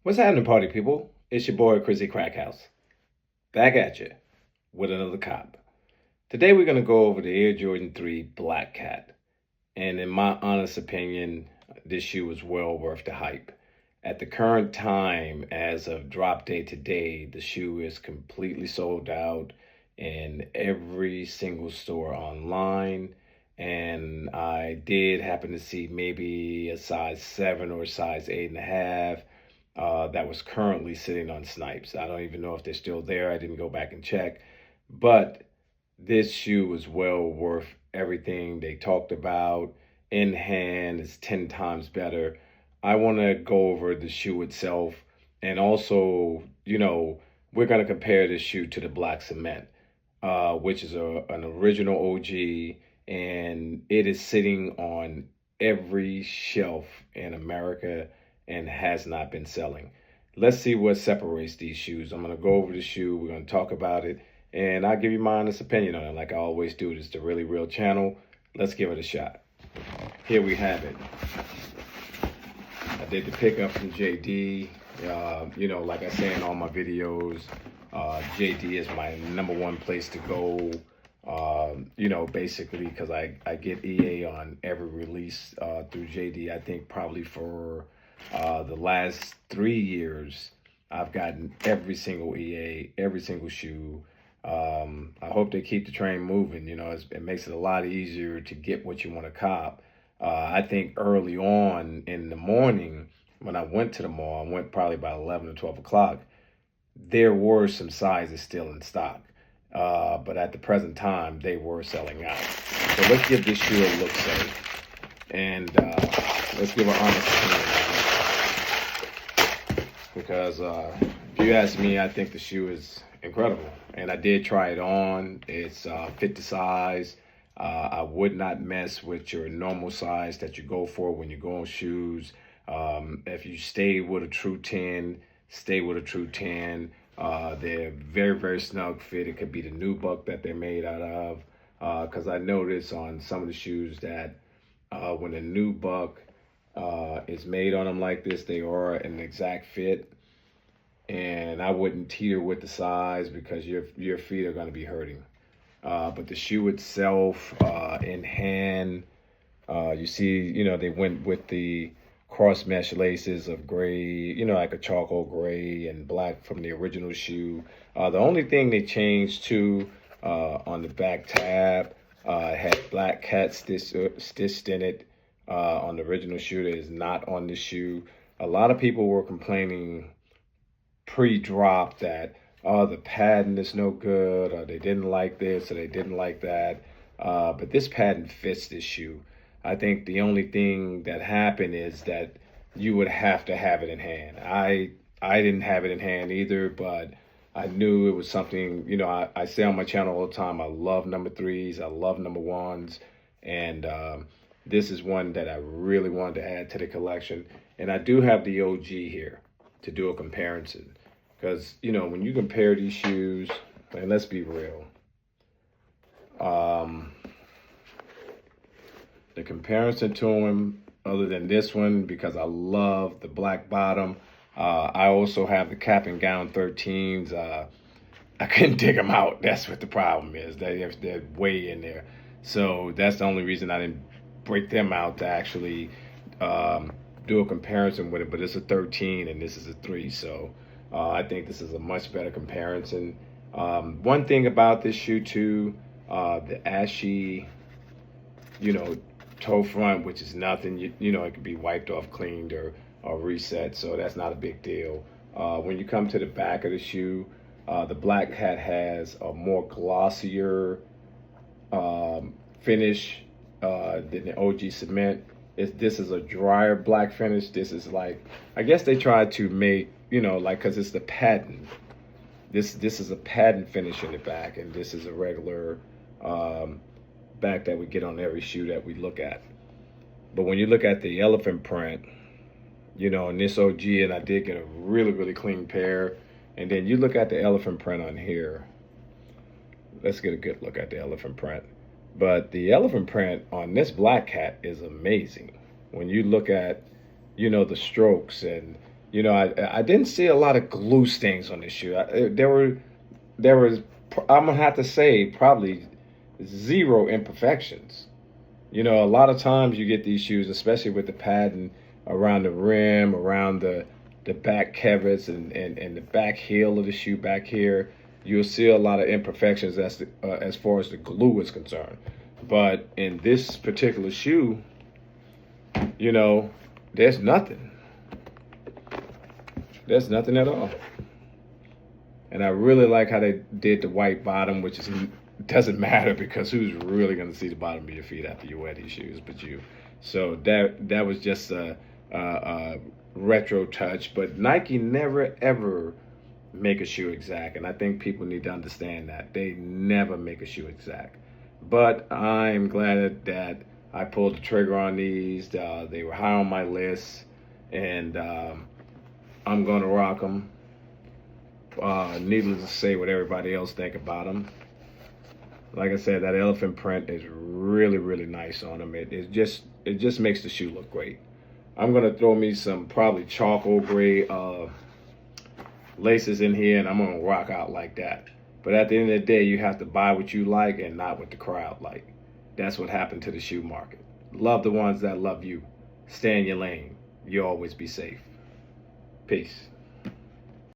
What's happening, party people? It's your boy, Chrissy Crackhouse, back at you with another cop. Today, we're going to go over the Air Jordan 3 Black Cat. And in my honest opinion, this shoe is well worth the hype. At the current time, as of drop day today, the shoe is completely sold out in every single store online. And I did happen to see maybe a size 7 or size 8.5 that was currently sitting on Snipes. I don't even know if they're still there. I didn't go back and check. But this shoe was well worth everything they talked about. In hand, it's 10 times better. I want to go over the shoe itself. And also, we're going to compare this shoe to the Black Cement, which is an original OG. And it is sitting on every shelf in America and has not been selling. Let's see what separates these shoes. I'm going to go over the shoe. We're going to talk about it. And I'll give you my honest opinion on it like I always do. This is the Really Real channel. Let's give it a shot. Here we have it. I did the pickup from JD. Like I say in all my videos, JD is my #1 place to go. Basically because I get EA on every release through JD. I think probably for the last 3 years, I've gotten every single EA, every single shoe. I hope they keep the train moving. It makes it a lot easier to get what you want to cop. I think early on in the morning, when I went to the mall, I went probably about 11 or 12 o'clock, there were some sizes still in stock. But at the present time, they were selling out. So let's give this shoe a look, say, and let's give an honest opinion. Because if you ask me, I think the shoe is incredible. And I did try it on. It's fit the size. I would not mess with your normal size that you go for when you go on shoes. If you stay with a true 10, stay with a true 10. They're very, very snug fit. It could be the nubuck that they're made out of. Because I noticed on some of the shoes that when a nubuck is made on them like this, they are an exact fit. And I wouldn't teeter with the size because your feet are going to be hurting. But the shoe itself, in hand, you see, they went with the cross mesh laces of gray, like a charcoal gray and black from the original shoe. The only thing they changed to on the back tab, had black cat stitched in it on the original shoe. That is not on the shoe. A lot of people were complaining pre-drop that the padding is no good, or they didn't like this, or they didn't like that. But this padding fits this shoe. I think the only thing that happened is that you would have to have it in hand. I didn't have it in hand either, but I knew it was something, I say on my channel all the time, I love #3s, I love #1s, and this is one that I really wanted to add to the collection. And I do have the OG here to do a comparison. Because, when you compare these shoes, and let's be real, the comparison to them, other than this one, because I love the black bottom, I also have the Cap and Gown 13s. I couldn't dig them out. That's what the problem is. They're way in there. So that's the only reason I didn't break them out to actually do a comparison with it. But it's a 13 and this is a 3. So I think this is a much better comparison. One thing about this shoe too, the ashy, toe front, which is nothing. It could be wiped off, cleaned, or reset. So that's not a big deal. When you come to the back of the shoe, the Black Cat has a more glossier finish than the OG Cement. This is a drier black finish. This is like, I guess they tried to make, because it's the patent. This is a patent finish in the back, and this is a regular back that we get on every shoe that we look at. But when you look at the elephant print, in this OG, and I did get a really, really clean pair. And then you look at the elephant print on here. Let's get a good look at the elephant print. But the elephant print on this Black Cat is amazing. When you look at, the strokes and, You know, I didn't see a lot of glue stains on this shoe. There was, I'm gonna have to say, probably zero imperfections. You know, a lot of times you get these shoes, especially with the padding around the rim, around the back cavets, and the back heel of the shoe back here. You'll see a lot of imperfections as far as the glue is concerned. But in this particular shoe, you know, there's nothing. There's nothing at all. And I really like how they did the white bottom, which is doesn't matter because who's really going to see the bottom of your feet after you wear these shoes but you. So that was just a retro touch. But Nike never ever make a shoe exact, and I think people need to understand that they never make a shoe exact. But I'm glad that I pulled the trigger on these. They were high on my list, and I'm gonna rock them. Needless to say, what everybody else think about them. Like I said, that elephant print is really, really nice on them. It just makes the shoe look great. I'm gonna throw me some probably charcoal gray laces in here, and I'm gonna rock out like that. But at the end of the day, you have to buy what you like and not what the crowd like. That's what happened to the shoe market. Love the ones that love you. Stay in your lane. You always be safe. Peace.